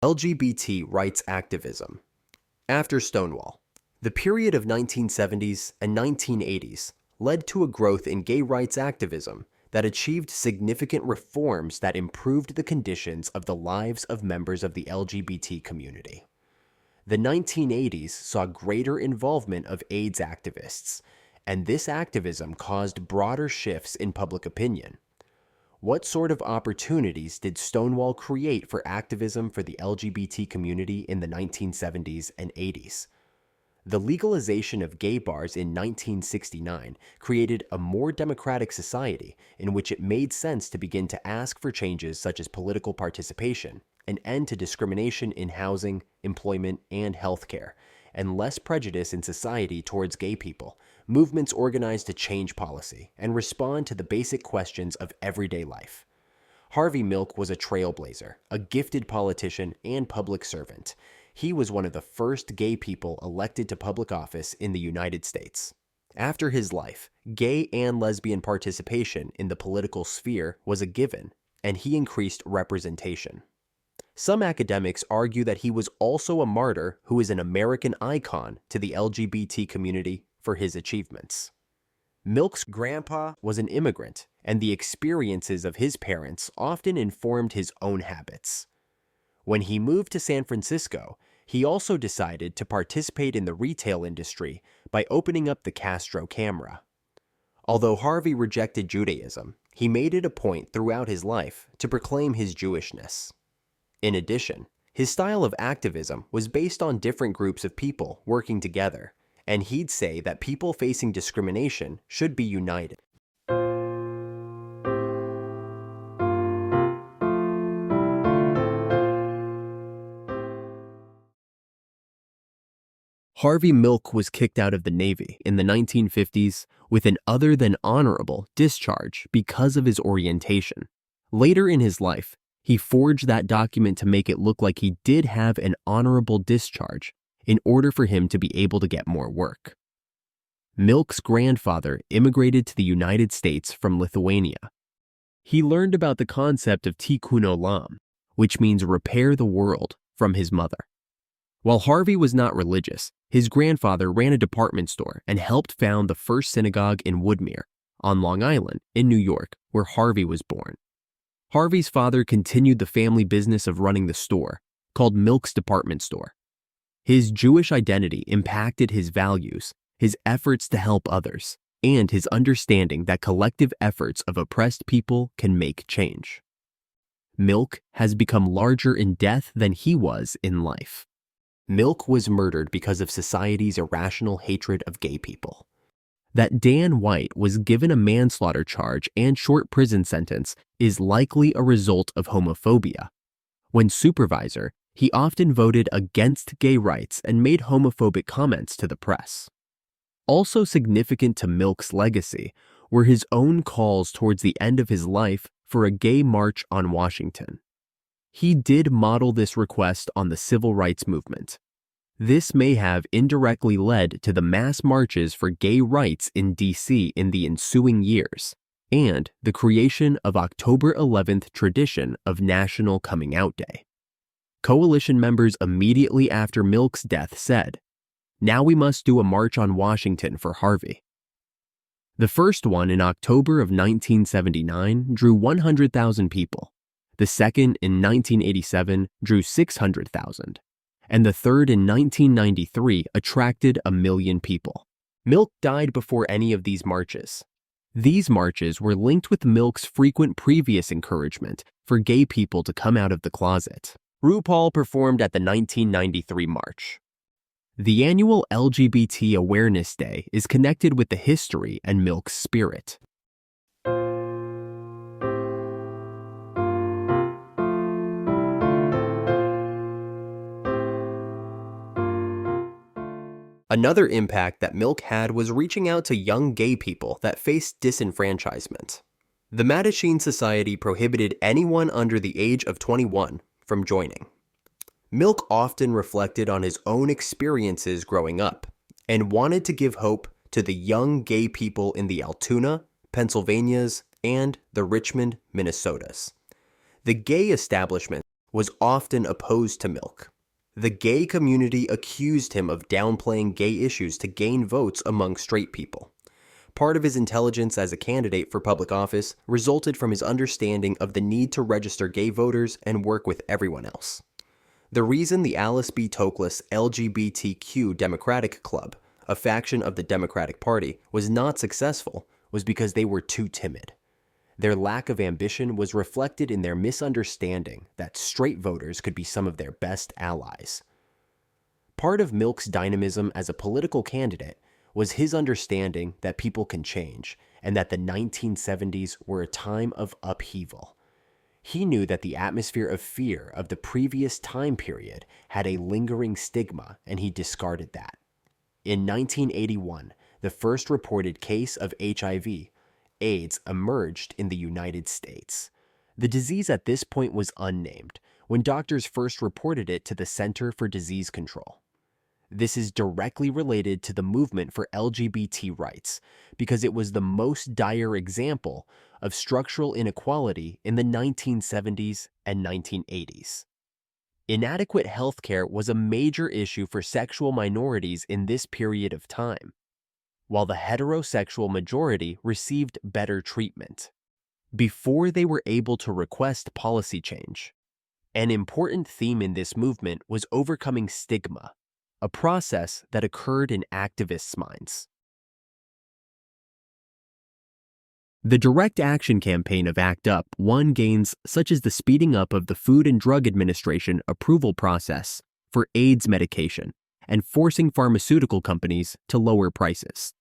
LGBT rights activism. After Stonewall, the period of 1970s and 1980s led to a growth in gay rights activism that achieved significant reforms that improved the conditions of the lives of members of the LGBT community. The 1980s saw greater involvement of AIDS activists, and this activism caused broader shifts in public opinion. What sort of opportunities did Stonewall create for activism for the LGBT community in the 1970s and 80s? The legalization of gay bars in 1969 created a more democratic society in which it made sense to begin to ask for changes such as political participation, an end to discrimination in housing, employment, and healthcare, and less prejudice in society towards gay people. Movements organized to change policy and respond to the basic questions of everyday life. Harvey Milk was a trailblazer, a gifted politician, and public servant. He was one of the first gay people elected to public office in the United States. After his life, gay and lesbian participation in the political sphere was a given, and he increased representation. Some academics argue that he was also a martyr who is an American icon to the LGBT community for his achievements. Milk's grandpa was an immigrant, and the experiences of his parents often informed his own habits. When he moved to San Francisco, he also decided to participate in the retail industry by opening up the Castro camera. Although Harvey rejected Judaism, he made it a point throughout his life to proclaim his Jewishness. In addition, his style of activism was based on different groups of people working together, and he'd say that people facing discrimination should be united. Harvey Milk was kicked out of the Navy in the 1950s with an other than honorable discharge because of his orientation. Later in his life, he forged that document to make it look like he did have an honorable discharge in order for him to be able to get more work. Milk's grandfather immigrated to the United States from Lithuania. He learned about the concept of tikkun olam, which means repair the world, from his mother. While Harvey was not religious, his grandfather ran a department store and helped found the first synagogue in Woodmere, on Long Island, in New York, where Harvey was born. Harvey's father continued the family business of running the store, called Milk's Department Store. His Jewish identity impacted his values, his efforts to help others, and his understanding that collective efforts of oppressed people can make change. Milk has become larger in death than he was in life. Milk was murdered because of society's irrational hatred of gay people. That Dan White was given a manslaughter charge and short prison sentence is likely a result of homophobia. When supervisor, he often voted against gay rights and made homophobic comments to the press. Also significant to Milk's legacy were his own calls towards the end of his life for a gay march on Washington. He did model this request on the civil rights movement. This may have indirectly led to the mass marches for gay rights in D.C. in the ensuing years, and the creation of October 11th tradition of National Coming Out Day. Coalition members immediately after Milk's death said, "Now we must do a march on Washington for Harvey." The first one in October of 1979 drew 100,000 people. The second in 1987 drew 600,000. And the third in 1993 attracted 1 million people. Milk died before any of these marches. These marches were linked with Milk's frequent previous encouragement for gay people to come out of the closet. RuPaul performed at the 1993 march. The annual LGBT Awareness Day is connected with the history and Milk's spirit. Another impact that Milk had was reaching out to young gay people that faced disenfranchisement. The Mattachine Society prohibited anyone under the age of 21 from joining. Milk often reflected on his own experiences growing up and wanted to give hope to the young gay people in the Altoona, Pennsylvanias, and the Richmond, Minnesotas. The gay establishment was often opposed to milk. The gay community accused him of downplaying gay issues to gain votes among straight people. Part of his intelligence as a candidate for public office resulted from his understanding of the need to register gay voters and work with everyone else. The reason the Alice B. Toklas LGBTQ Democratic Club, a faction of the Democratic Party, was not successful was because they were too timid. Their lack of ambition was reflected in their misunderstanding that straight voters could be some of their best allies. Part of Milk's dynamism as a political candidate was his understanding that people can change and that the 1970s were a time of upheaval. He knew that the atmosphere of fear of the previous time period had a lingering stigma, and he discarded that. In 1981, the first reported case of HIV, AIDS, emerged in the United States. The disease at this point was unnamed when doctors first reported it to the Center for Disease Control. This is directly related to the movement for LGBT rights because it was the most dire example of structural inequality in the 1970s and 1980s. Inadequate health care was a major issue for sexual minorities in this period of time, while the heterosexual majority received better treatment before they were able to request policy change. An important theme in this movement was overcoming stigma, a process that occurred in activists' minds. The direct action campaign of ACT UP won gains such as the speeding up of the Food and Drug Administration approval process for AIDS medication and forcing pharmaceutical companies to lower prices.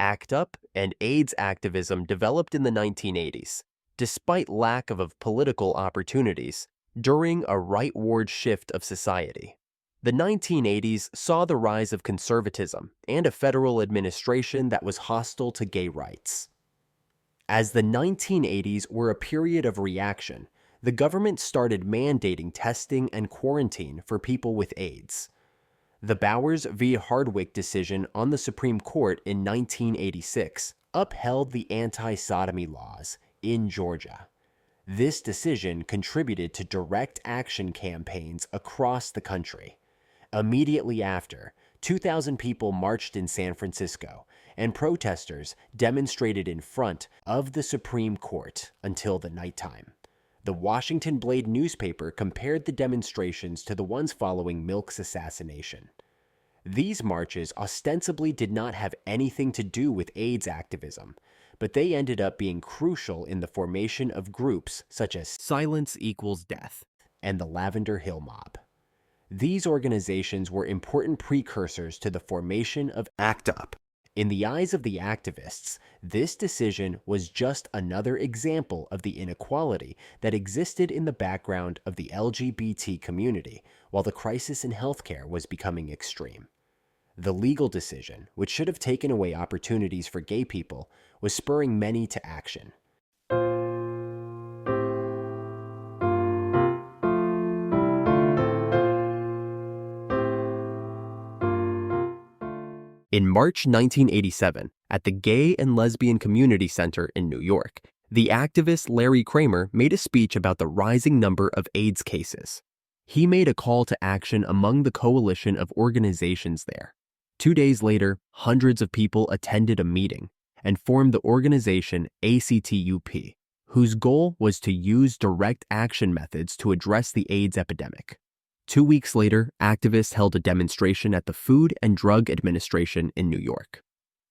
ACT UP and AIDS activism developed in the 1980s, despite lack of political opportunities, during a rightward shift of society. The 1980s saw the rise of conservatism and a federal administration that was hostile to gay rights. As the 1980s were a period of reaction, the government started mandating testing and quarantine for people with AIDS. The Bowers v. Hardwick decision on the Supreme Court in 1986 upheld the anti-sodomy laws in Georgia. This decision contributed to direct action campaigns across the country. Immediately after, 2,000 people marched in San Francisco, and protesters demonstrated in front of the Supreme Court until the nighttime. The Washington Blade newspaper compared the demonstrations to the ones following Milk's assassination. These marches ostensibly did not have anything to do with AIDS activism, but they ended up being crucial in the formation of groups such as Silence Equals Death and the Lavender Hill Mob. These organizations were important precursors to the formation of ACT UP. In the eyes of the activists, this decision was just another example of the inequality that existed in the background of the LGBT community while the crisis in healthcare was becoming extreme. The legal decision, which should have taken away opportunities for gay people, was spurring many to action. In March 1987, at the Gay and Lesbian Community Center in New York, the activist Larry Kramer made a speech about the rising number of AIDS cases. He made a call to action among the coalition of organizations there. 2 days later, hundreds of people attended a meeting and formed the organization ACTUP, whose goal was to use direct action methods to address the AIDS epidemic. 2 weeks later, activists held a demonstration at the Food and Drug Administration in New York.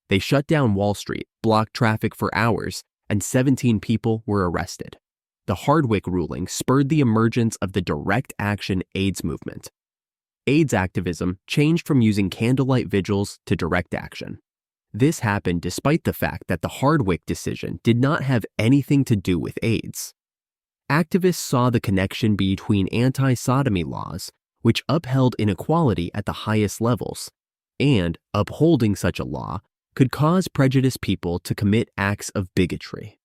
They shut down Wall Street, blocked traffic for hours, and 17 people were arrested. The Hardwick ruling spurred the emergence of the direct action AIDS movement. AIDS activism changed from using candlelight vigils to direct action. This happened despite the fact that the Hardwick decision did not have anything to do with AIDS. Activists saw the connection between anti-sodomy laws, which upheld inequality at the highest levels, and upholding such a law could cause prejudiced people to commit acts of bigotry.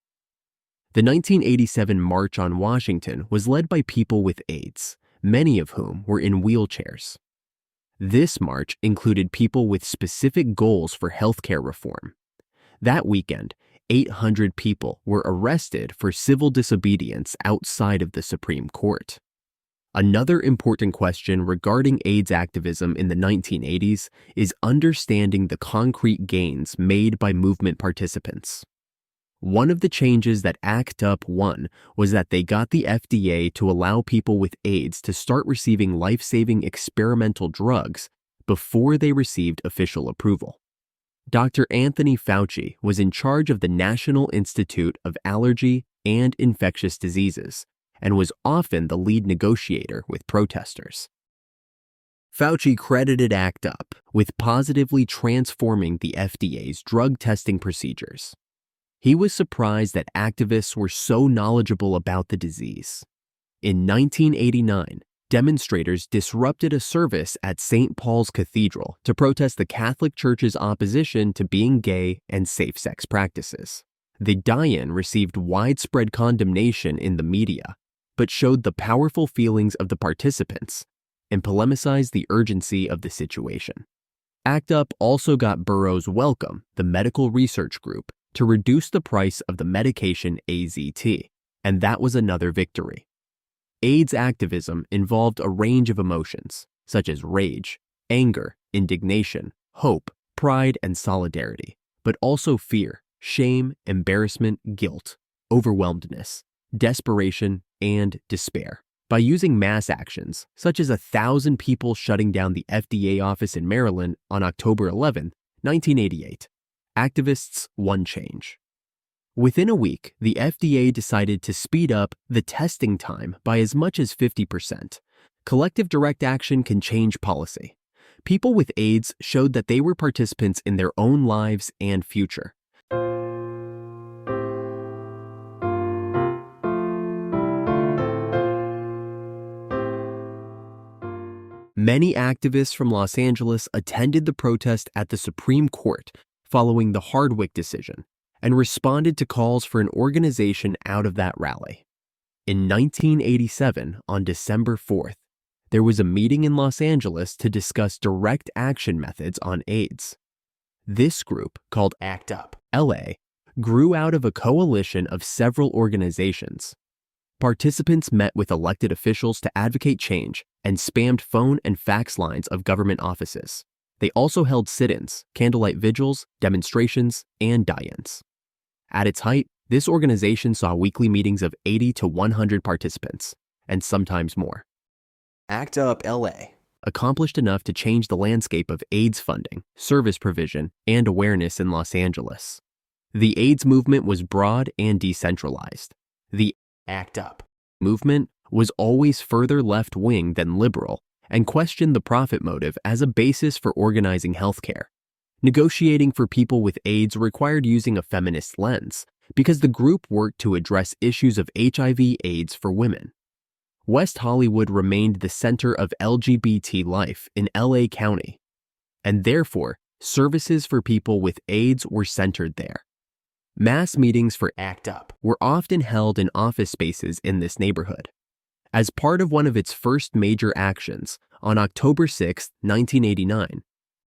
The 1987 March on Washington was led by people with AIDS, many of whom were in wheelchairs. This march included people with specific goals for healthcare reform. That weekend, 800 people were arrested for civil disobedience outside of the Supreme Court. Another important question regarding AIDS activism in the 1980s is understanding the concrete gains made by movement participants. One of the changes that ACT UP won was that they got the FDA to allow people with AIDS to start receiving life-saving experimental drugs before they received official approval. Dr. Anthony Fauci was in charge of the National Institute of Allergy and Infectious Diseases and was often the lead negotiator with protesters. Fauci credited ACT UP with positively transforming the FDA's drug testing procedures. He was surprised that activists were so knowledgeable about the disease. In 1989, demonstrators disrupted a service at St. Paul's Cathedral to protest the Catholic Church's opposition to being gay and safe-sex practices. The die-in received widespread condemnation in the media, but showed the powerful feelings of the participants and polemicized the urgency of the situation. ACT UP also got Burroughs Wellcome, the medical research group, to reduce the price of the medication AZT, and that was another victory. AIDS activism involved a range of emotions, such as rage, anger, indignation, hope, pride, and solidarity, but also fear, shame, embarrassment, guilt, overwhelmedness, desperation, and despair. By using mass actions, such as 1,000 people shutting down the FDA office in Maryland on October 11, 1988, activists won change. Within a week, the FDA decided to speed up the testing time by as much as 50%. Collective direct action can change policy. People with AIDS showed that they were participants in their own lives and future. Many activists from Los Angeles attended the protest at the Supreme Court following the Hardwick decision and responded to calls for an organization out of that rally. In 1987, on December 4th, there was a meeting in Los Angeles to discuss direct action methods on AIDS. This group, called ACT UP LA, grew out of a coalition of several organizations. Participants met with elected officials to advocate change and spammed phone and fax lines of government offices. They also held sit-ins, candlelight vigils, demonstrations, and die-ins. At its height, this organization saw weekly meetings of 80 to 100 participants, and sometimes more. ACT UP LA accomplished enough to change the landscape of AIDS funding, service provision, and awareness in Los Angeles. The AIDS movement was broad and decentralized. The ACT UP movement was always further left-wing than liberal and questioned the profit motive as a basis for organizing healthcare. Negotiating for people with AIDS required using a feminist lens because the group worked to address issues of HIV/AIDS for women. West Hollywood remained the center of LGBT life in LA County, and therefore, services for people with AIDS were centered there. Mass meetings for ACT UP were often held in office spaces in this neighborhood. As part of one of its first major actions, on October 6, 1989,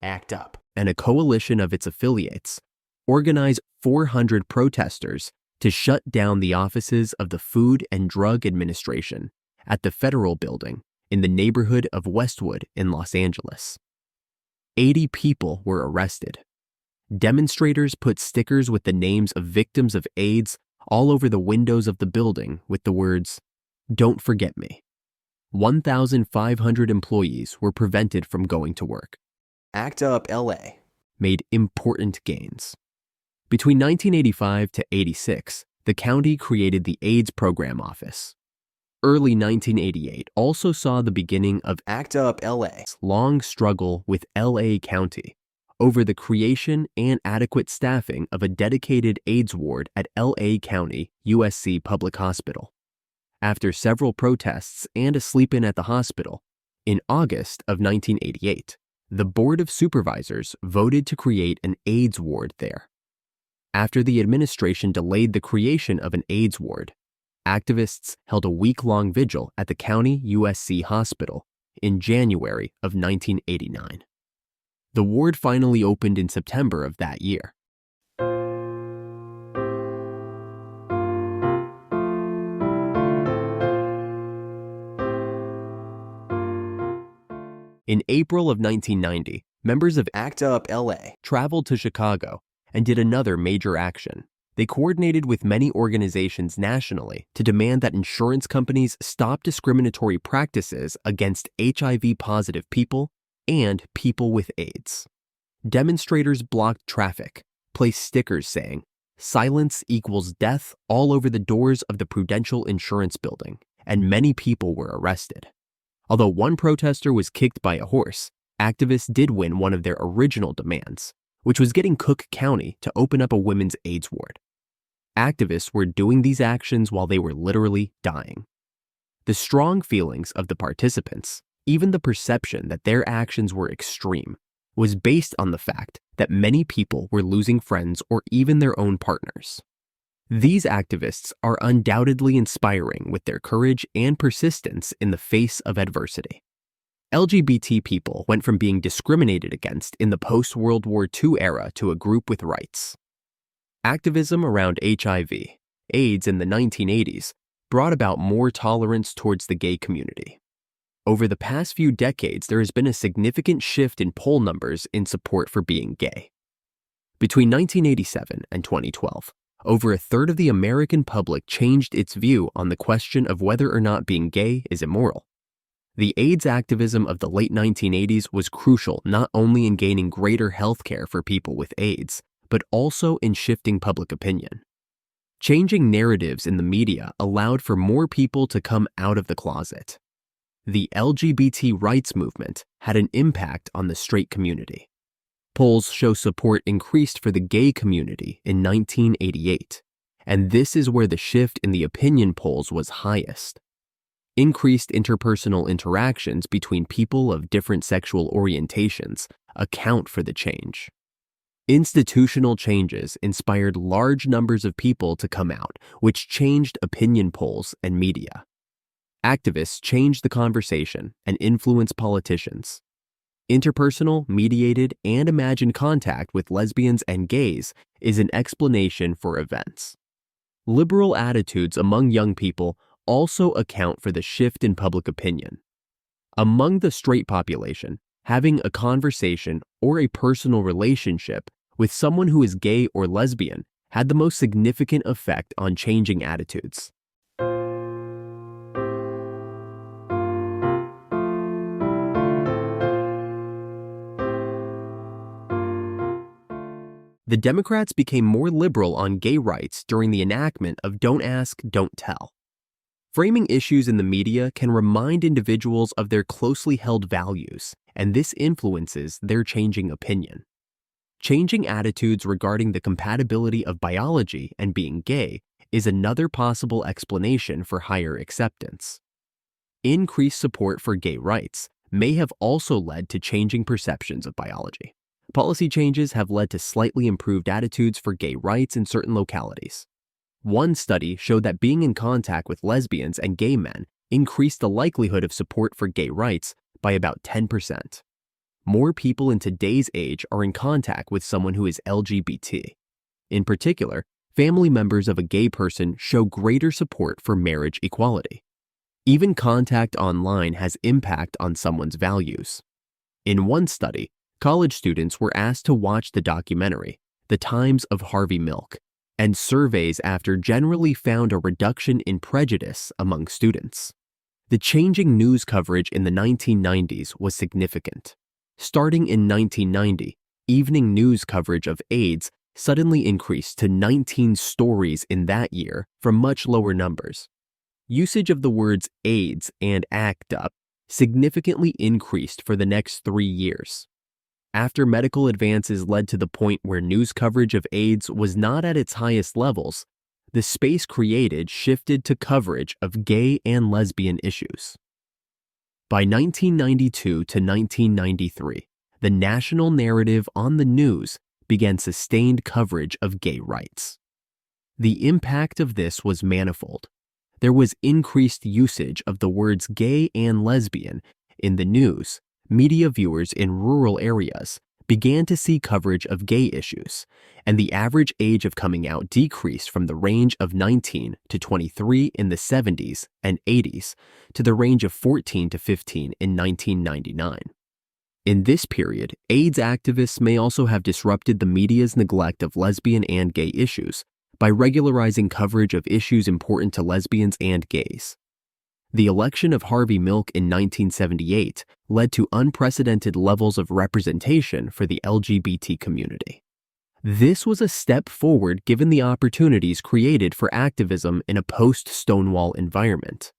ACT UP and a coalition of its affiliates organized 400 protesters to shut down the offices of the Food and Drug Administration at the Federal Building in the neighborhood of Westwood in Los Angeles. 80 people were arrested. Demonstrators put stickers with the names of victims of AIDS all over the windows of the building with the words, "Don't forget me." 1,500 employees were prevented from going to work. ACT UP LA made important gains. Between 1985 to 86, the county created the AIDS Program Office. Early 1988 also saw the beginning of ACT UP LA's long struggle with LA County over the creation and adequate staffing of a dedicated AIDS ward at LA County USC Public Hospital. After several protests and a sleep-in at the hospital, in August of 1988, the Board of Supervisors voted to create an AIDS ward there. After the administration delayed the creation of an AIDS ward, activists held a week-long vigil at the county USC hospital in January of 1989. The ward finally opened in September of that year. In April of 1990, members of ACT UP LA traveled to Chicago and did another major action. They coordinated with many organizations nationally to demand that insurance companies stop discriminatory practices against HIV-positive people and people with AIDS. Demonstrators blocked traffic, placed stickers saying, "Silence equals death" all over the doors of the Prudential Insurance Building, and many people were arrested. Although one protester was kicked by a horse, activists did win one of their original demands, which was getting Cook County to open up a women's AIDS ward. Activists were doing these actions while they were literally dying. The strong feelings of the participants, even the perception that their actions were extreme, was based on the fact that many people were losing friends or even their own partners. These activists are undoubtedly inspiring with their courage and persistence in the face of adversity. LGBT people went from being discriminated against in the post-World War II era to a group with rights. Activism around HIV, AIDS in the 1980s brought about more tolerance towards the gay community. Over the past few decades, there has been a significant shift in poll numbers in support for being gay. Between 1987 and 2012, over a third of the American public changed its view on the question of whether or not being gay is immoral. The AIDS activism of the late 1980s was crucial not only in gaining greater health care for people with AIDS, but also in shifting public opinion. Changing narratives in the media allowed for more people to come out of the closet. The LGBT rights movement had an impact on the straight community. Polls show support increased for the gay community in 1988, and this is where the shift in the opinion polls was highest. Increased interpersonal interactions between people of different sexual orientations account for the change. Institutional changes inspired large numbers of people to come out, which changed opinion polls and media. Activists changed the conversation and influenced politicians. Interpersonal, mediated, and imagined contact with lesbians and gays is an explanation for events. Liberal attitudes among young people also account for the shift in public opinion. Among the straight population, having a conversation or a personal relationship with someone who is gay or lesbian had the most significant effect on changing attitudes. The Democrats became more liberal on gay rights during the enactment of Don't Ask, Don't Tell. Framing issues in the media can remind individuals of their closely held values, and this influences their changing opinion. Changing attitudes regarding the compatibility of biology and being gay is another possible explanation for higher acceptance. Increased support for gay rights may have also led to changing perceptions of biology. Policy changes have led to slightly improved attitudes for gay rights in certain localities. One study showed that being in contact with lesbians and gay men increased the likelihood of support for gay rights by about 10%. More people in today's age are in contact with someone who is LGBT. In particular, family members of a gay person show greater support for marriage equality. Even contact online has impact on someone's values. In one study, college students were asked to watch the documentary, The Times of Harvey Milk, and surveys after generally found a reduction in prejudice among students. The changing news coverage in the 1990s was significant. Starting in 1990, evening news coverage of AIDS suddenly increased to 19 stories in that year from much lower numbers. Usage of the words AIDS and ACT UP significantly increased for the next 3 years. After medical advances led to the point where news coverage of AIDS was not at its highest levels, the space created shifted to coverage of gay and lesbian issues. By 1992 to 1993, the national narrative on the news began sustained coverage of gay rights. The impact of this was manifold. There was increased usage of the words gay and lesbian in the news. Media viewers in rural areas began to see coverage of gay issues, and the average age of coming out decreased from the range of 19 to 23 in the 70s and 80s to the range of 14 to 15 in 1999. In this period, AIDS activists may also have disrupted the media's neglect of lesbian and gay issues by regularizing coverage of issues important to lesbians and gays. The election of Harvey Milk in 1978 led to unprecedented levels of representation for the LGBT community. This was a step forward given the opportunities created for activism in a post-Stonewall environment.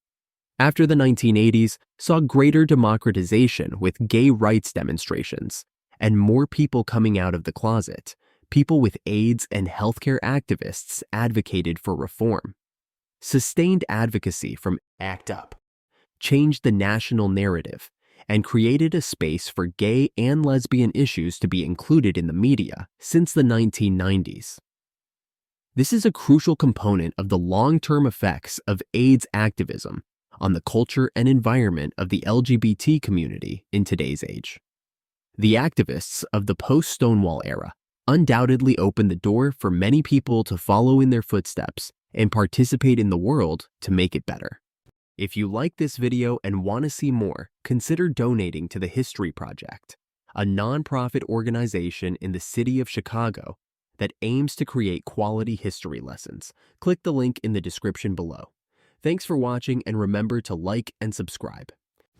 After the 1980s saw greater democratization with gay rights demonstrations and more people coming out of the closet, people with AIDS and healthcare activists advocated for reform. Sustained advocacy from ACT UP changed the national narrative and created a space for gay and lesbian issues to be included in the media since the 1990s. This is a crucial component of the long-term effects of AIDS activism on the culture and environment of the LGBT community in today's age. The activists of the post-Stonewall era undoubtedly opened the door for many people to follow in their footsteps and participate in the world to make it better. If you like this video and want to see more, consider donating to the History Project, a nonprofit organization in the city of Chicago that aims to create quality history lessons. Click the link in the description below. Thanks for watching, and remember to like and subscribe.